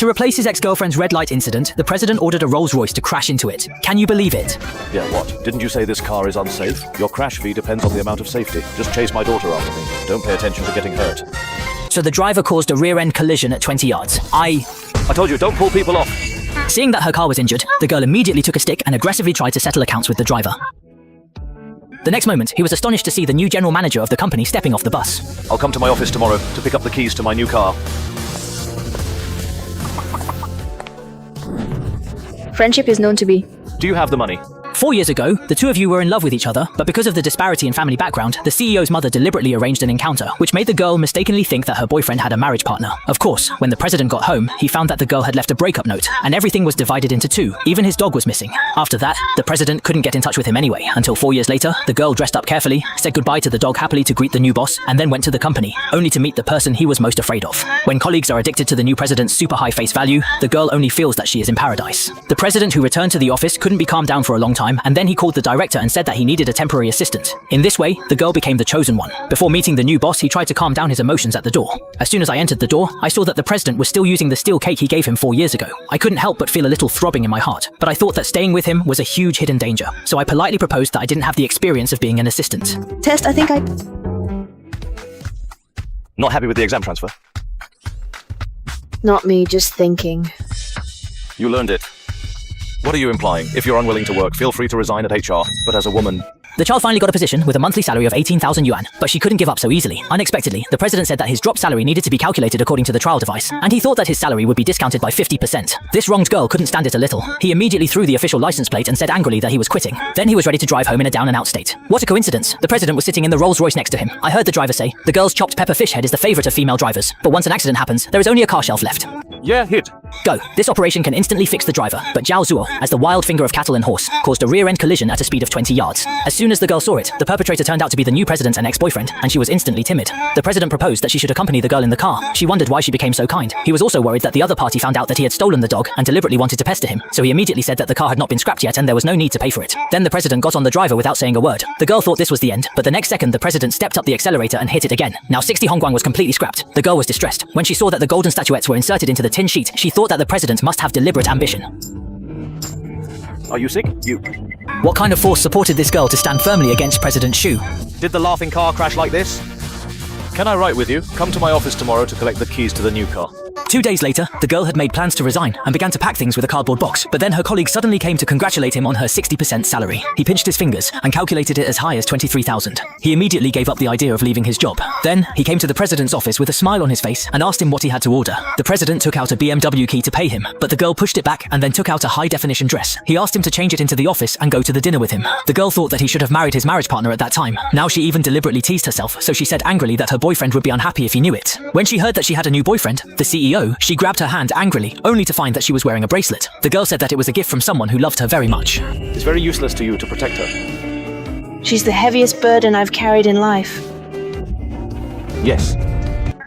To replace his ex-girlfriend's red light incident, the president ordered a Rolls-Royce to crash into it. Can you believe it? Yeah, what? Didn't you say this car is unsafe? Your crash fee depends on the amount of safety. Just chase my daughter after me. Don't pay attention to getting hurt. So the driver caused a rear-end collision at 20 yards. I told you, don't pull people off. Seeing that her car was injured, the girl immediately took a stick and aggressively tried to settle accounts with the driver. The next moment, he was astonished to see the new general manager of the company stepping off the bus. I'll come to my office tomorrow to pick up the keys to my new car. Friendship is known to be. Do you have the money? 4 years ago, the two of you were in love with each other, but because of the disparity in family background, the CEO's mother deliberately arranged an encounter, which made the girl mistakenly think that her boyfriend had a marriage partner. Of course, when the president got home, he found that the girl had left a breakup note, and everything was divided into two. Even his dog was missing. After that, the president couldn't get in touch with him anyway, until 4 years later, the girl dressed up carefully, said goodbye to the dog happily to greet the new boss, and then went to the company, only to meet the person he was most afraid of. When colleagues are addicted to the new president's super high face value, the girl only feels that she is in paradise. The president who returned to the office couldn't be calmed down for a long time, and then he called the director and said that he needed a temporary assistant. In this way, the girl became the chosen one. Before meeting the new boss, he tried to calm down his emotions at the door. As soon as I entered the door, I saw that the president was still using the steel cake he gave him 4 years ago. I couldn't help but feel a little throbbing in my heart, but I thought that staying with him was a huge hidden danger. So I politely proposed that I didn't have the experience of being an assistant. Test, I think I... Not happy with the exam transfer? Not me, just thinking. You learned it. What are you implying? If you're unwilling to work, feel free to resign at HR. But as a woman... The child finally got a position with a monthly salary of 18,000 yuan, but she couldn't give up so easily. Unexpectedly, the president said that his dropped salary needed to be calculated according to the trial device, and he thought that his salary would be discounted by 50%. This wronged girl couldn't stand it a little. He immediately threw the official license plate and said angrily that he was quitting. Then he was ready to drive home in a down-and-out state. What a coincidence. The president was sitting in the Rolls-Royce next to him. I heard the driver say, "The girl's chopped pepper fish head is the favorite of female drivers, but once an accident happens, there is only a car shelf left." Yeah, hit. Go. This operation can instantly fix the driver, but Zhao Zuo, as the wild finger of cattle and horse, caused a rear-end collision at a speed of 20 yards. As soon as the girl saw it, the perpetrator turned out to be the new president and ex-boyfriend, and she was instantly timid. The president proposed that she should accompany the girl in the car. She wondered why she became so kind. He was also worried that the other party found out that he had stolen the dog and deliberately wanted to pester him, so he immediately said that the car had not been scrapped yet and there was no need to pay for it. Then the president got on the driver without saying a word. The girl thought this was the end, but the next second the president stepped up the accelerator and hit it again. Now 60 Hongguang was completely scrapped. The girl was distressed. When she saw that the golden statuettes were inserted into the tin sheet, she thought that the president must have deliberate ambition. Are you sick? What kind of force supported this girl to stand firmly against President Xu? Did the laughing car crash like this? Can I write with you? Come to my office tomorrow to collect the keys to the new car. 2 days later, the girl had made plans to resign and began to pack things with a cardboard box, but then her colleague suddenly came to congratulate him on her 60% salary. He pinched his fingers and calculated it as high as 23,000. He immediately gave up the idea of leaving his job. Then, he came to the president's office with a smile on his face and asked him what he had to order. The president took out a BMW key to pay him, but the girl pushed it back and then took out a high-definition dress. He asked him to change it into the office and go to the dinner with him. The girl thought that he should have married his marriage partner at that time. Now she even deliberately teased herself, so she said angrily that her boyfriend would be unhappy if he knew it. When she heard that she had a new boyfriend, the CEO, she grabbed her hand angrily, only to find that she was wearing a bracelet. The girl said that it was a gift from someone who loved her very much. It's very useless to you to protect her. She's the heaviest burden I've carried in life. Yes.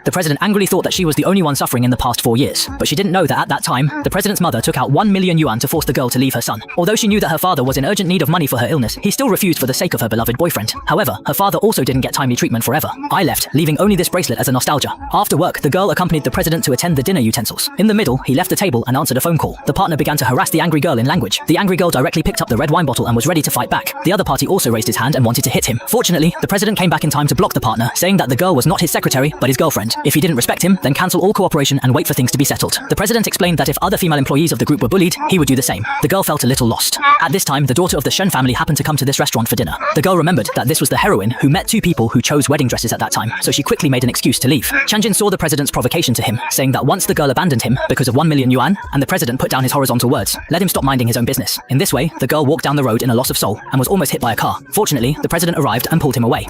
The president angrily thought that she was the only one suffering in the past 4 years, but she didn't know that at that time, the president's mother took out 1 million yuan to force the girl to leave her son. Although she knew that her father was in urgent need of money for her illness, he still refused for the sake of her beloved boyfriend. However, her father also didn't get timely treatment forever. I left, leaving only this bracelet as a nostalgia. After work, the girl accompanied the president to attend the dinner utensils. In the middle, he left the table and answered a phone call. The partner began to harass the angry girl in language. The angry girl directly picked up the red wine bottle and was ready to fight back. The other party also raised his hand and wanted to hit him. Fortunately, the president came back in time to block the partner, saying that the girl was not his secretary, but his girlfriend. If he didn't respect him, then cancel all cooperation and wait for things to be settled. The president explained that if other female employees of the group were bullied, he would do the same. The girl felt a little lost. At this time, the daughter of the Shen family happened to come to this restaurant for dinner. The girl remembered that this was the heroine who met two people who chose wedding dresses at that time, so she quickly made an excuse to leave. Chanjin saw the president's provocation to him, saying that once the girl abandoned him because of 1 million yuan, and the president put down his horizontal words, let him stop minding his own business. In this way, the girl walked down the road in a loss of soul and was almost hit by a car. Fortunately, the president arrived and pulled him away.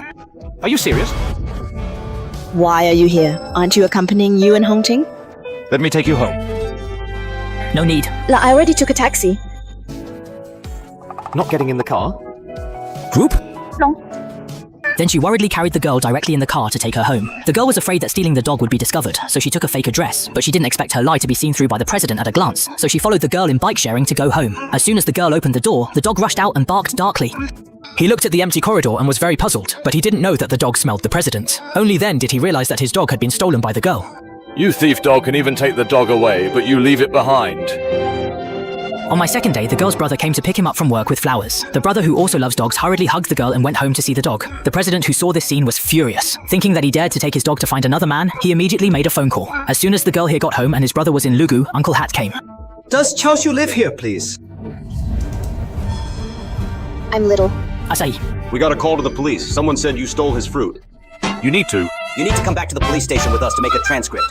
Are you serious? Why are you here? Aren't you accompanying Yu and Hongting? Let me take you home. No need. I already took a taxi. Not getting in the car? Group? No. Then she worriedly carried the girl directly in the car to take her home. The girl was afraid that stealing the dog would be discovered, so she took a fake address, but she didn't expect her lie to be seen through by the president at a glance, so she followed the girl in bike sharing to go home. As soon as the girl opened the door, the dog rushed out and barked darkly. He looked at the empty corridor and was very puzzled, but he didn't know that the dog smelled the president. Only then did he realize that his dog had been stolen by the girl. You thief dog can even take the dog away, but you leave it behind. On my second day, the girl's brother came to pick him up from work with flowers. The brother, who also loves dogs, hurriedly hugged the girl and went home to see the dog. The president, who saw this scene, was furious. Thinking that he dared to take his dog to find another man, he immediately made a phone call. As soon as the girl here got home and his brother was in Lugu, Uncle Hat came. Does Chaoshu live here, please? I'm little. Asahi. We got a call to the police. Someone said you stole his fruit. You need to. You need to come back to the police station with us to make a transcript.